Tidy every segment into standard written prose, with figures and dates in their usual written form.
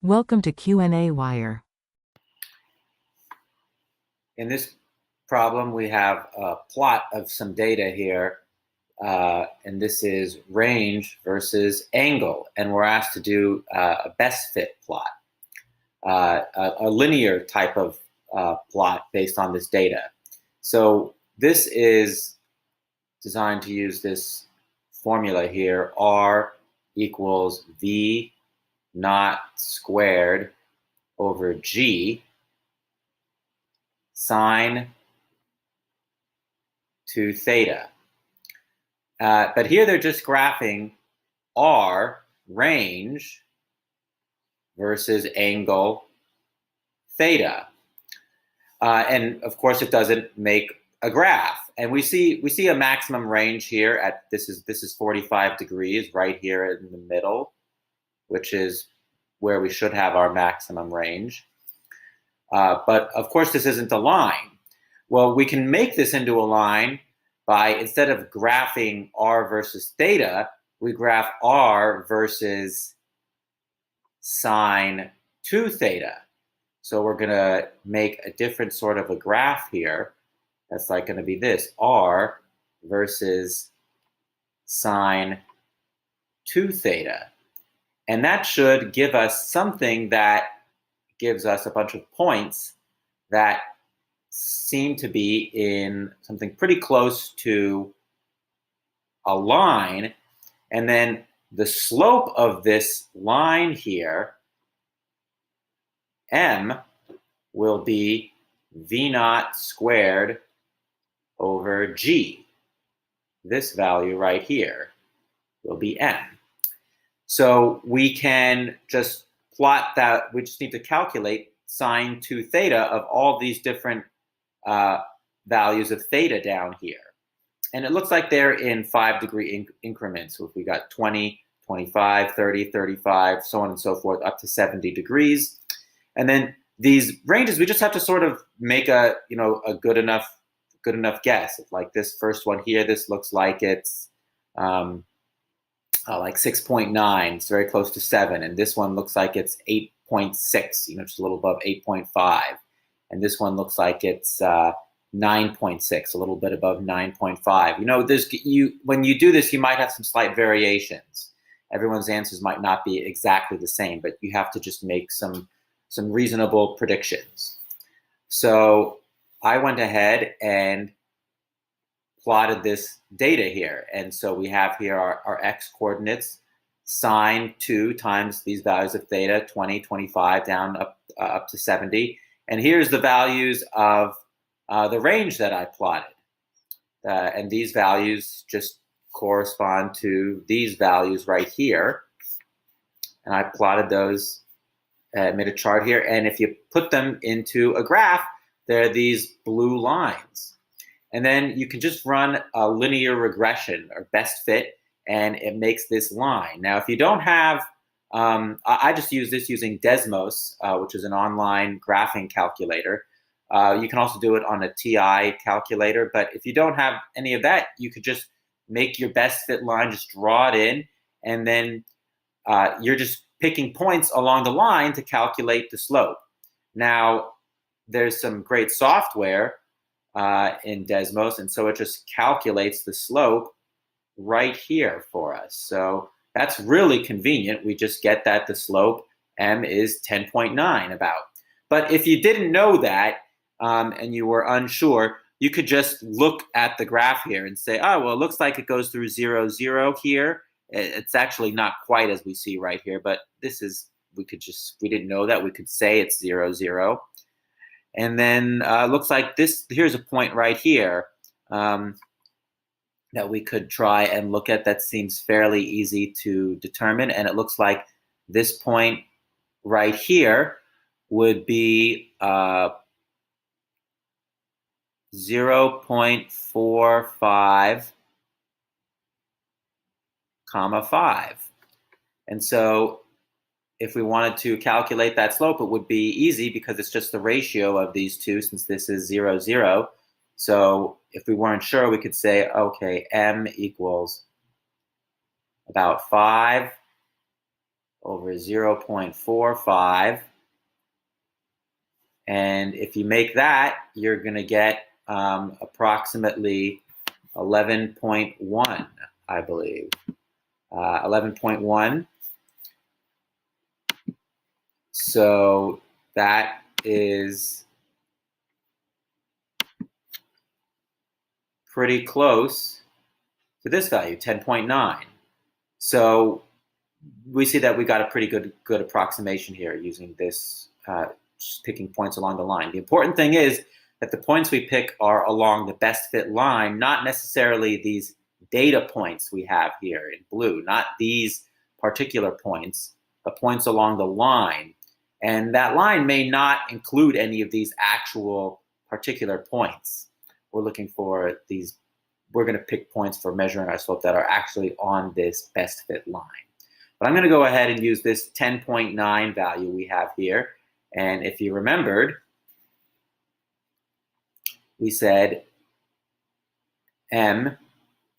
Welcome to qnawire. In this problem, we have a plot of some data here, and this is range versus angle, and we're asked to do a best fit plot, a linear type of plot based on this data. So this is designed to use this formula here, R equals V naught squared over G sine 2 theta. But here they're just graphing R, range, versus angle theta. And of course it doesn't make a graph. And we see a maximum range here at this is 45 degrees right here in the middle, which is where we should have our maximum range. But of course this isn't a line. Well, we can make this into a line by, instead of graphing R versus theta, we graph R versus sine 2 theta. So we're going to make a different sort of a graph here. That's like going to be this, R versus sine 2 theta. And that should give us something that gives us a bunch of points that seem to be in something pretty close to a line. And then the slope of this line here, M, will be V naught squared over G. This value right here will be M. So we can just plot that. We just need to calculate sine 2 theta of all these different values of theta down here. And it looks like they're in 5-degree increments. So if we got 20, 25, 30, 35, so on and so forth, up to 70 degrees. And then these ranges, we just have to sort of make a good enough guess. Like this first one here, this looks like it's like 6.9. It's very close to 7. And this one looks like it's 8.6, just a little above 8.5. And this one looks like it's 9.6, a little bit above 9.5. When you do this, you might have some slight variations. Everyone's answers might not be exactly the same, but you have to just make some reasonable predictions. So I went ahead and plotted this data here. And so we have here our x coordinates, sine 2 times these values of theta, 20, 25, down up to 70. And here's the values of the range that I plotted. And these values just correspond to these values right here. And I plotted those, made a chart here. And if you put them into a graph, there are these blue lines. And then you can just run a linear regression or best fit, and it makes this line. Now, if you don't have, I just use this using Desmos, which is an online graphing calculator. You can also do it on a TI calculator, but if you don't have any of that, you could just make your best fit line, just draw it in, and then you're just picking points along the line to calculate the slope. Now, there's some great software in Desmos, and so it just calculates the slope right here for us. So that's really convenient. We just get that the slope M is 10.9 about. But if you didn't know that and you were unsure, you could just look at the graph here and say, oh, well, it looks like it goes through 0, 0 here. It's actually not quite as we see right here, but this is, we didn't know that, we could say it's 0, 0. And then looks like this, here's a point right here that we could try and look at that seems fairly easy to determine. And it looks like this point right here would be 0.45, 5. And so if we wanted to calculate that slope, it would be easy because it's just the ratio of these two, since this is 0, 0. So if we weren't sure, we could say, okay, M equals about 5 over 0.45. And if you make that, you're going to get approximately 11.1, I believe. 11.1. So that is pretty close to this value, 10.9. So we see that we got a pretty good approximation here using this, just picking points along the line. The important thing is that the points we pick are along the best fit line, not necessarily these data points we have here in blue, not these particular points, but points along the line. And that line may not include any of these actual particular points. We're looking for these, we're going to pick points for measuring our slope that are actually on this best fit line. But I'm going to go ahead and use this 10.9 value we have here. And if you remembered, we said m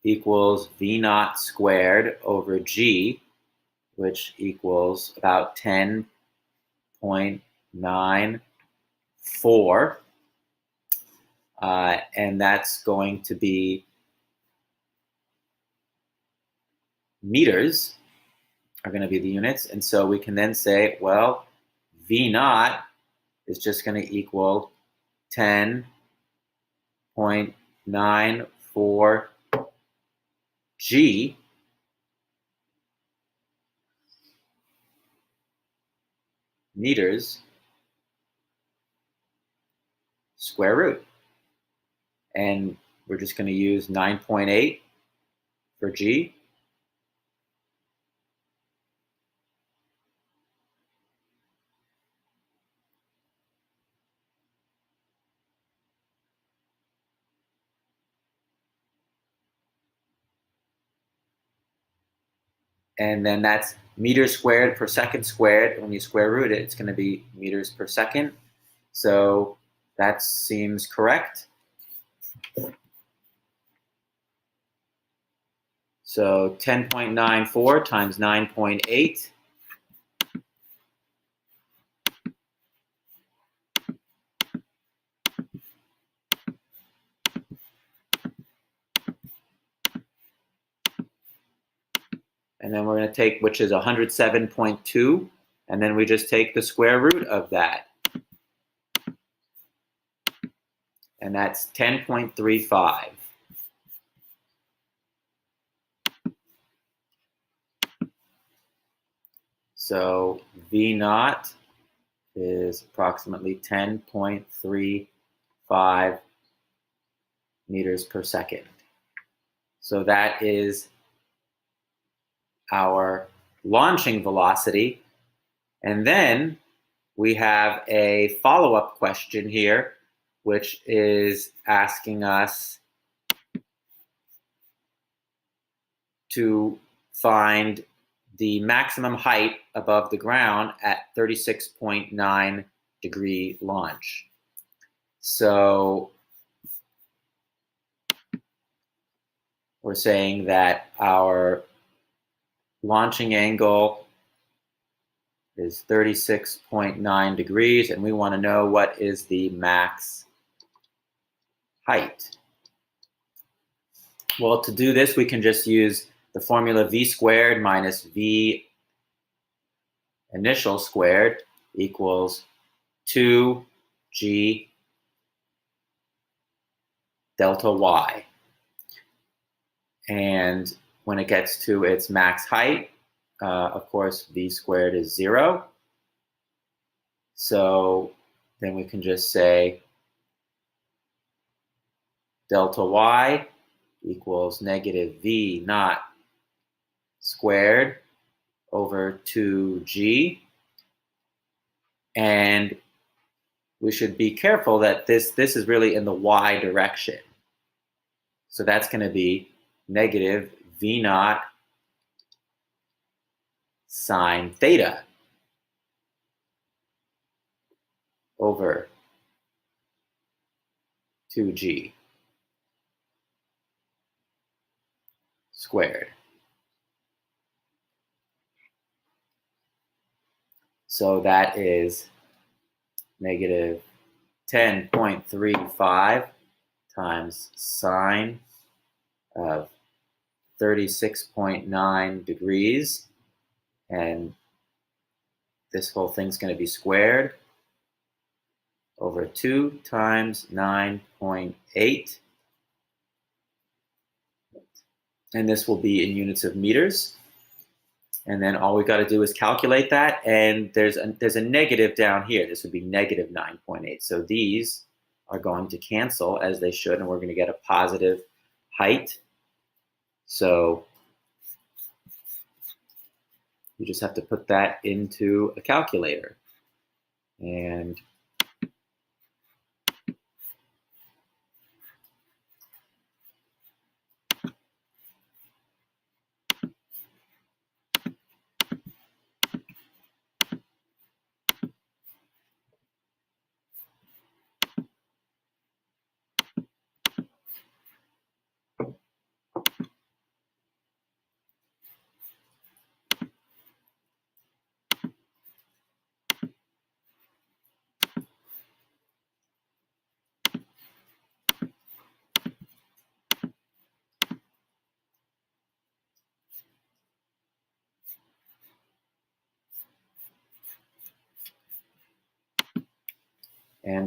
equals v naught squared over g, which equals about 10.94. And that's going to be meters are going to be the units. And so we can then say, well, V naught is just going to equal 10.94 G meters square root. And we're just going to use 9.8 for G. And then that's meters squared per second squared. When you square root it, it's going to be meters per second. So that seems correct. So 10.94 times 9.8. And then we're going to take, which is 107.2, and then we just take the square root of that. And that's 10.35. So V naught is approximately 10.35 meters per second. So that is our launching velocity. And then we have a follow-up question here, which is asking us to find the maximum height above the ground at 36.9 degree launch. So we're saying that our launching angle is 36.9 degrees, and we want to know what is the max height. Well, to do this, we can just use the formula v squared minus v initial squared equals 2g delta y. And when it gets to its max height, of course, v squared is 0. So then we can just say delta y equals negative v naught squared over 2g. And we should be careful that this is really in the y direction. So that's going to be negative v naught sine theta over 2g squared. So that is negative 10.35 times sine of 36.9 degrees. And this whole thing's going to be squared over 2 times 9.8. And this will be in units of meters. And then all we got to do is calculate that. And there's a negative down here. This would be negative 9.8. So these are going to cancel as they should, and we're going to get a positive height. So you just have to put that into a calculator. And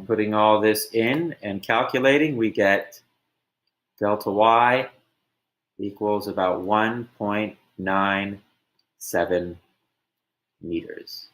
putting all this in and calculating, we get delta y equals about 1.97 meters.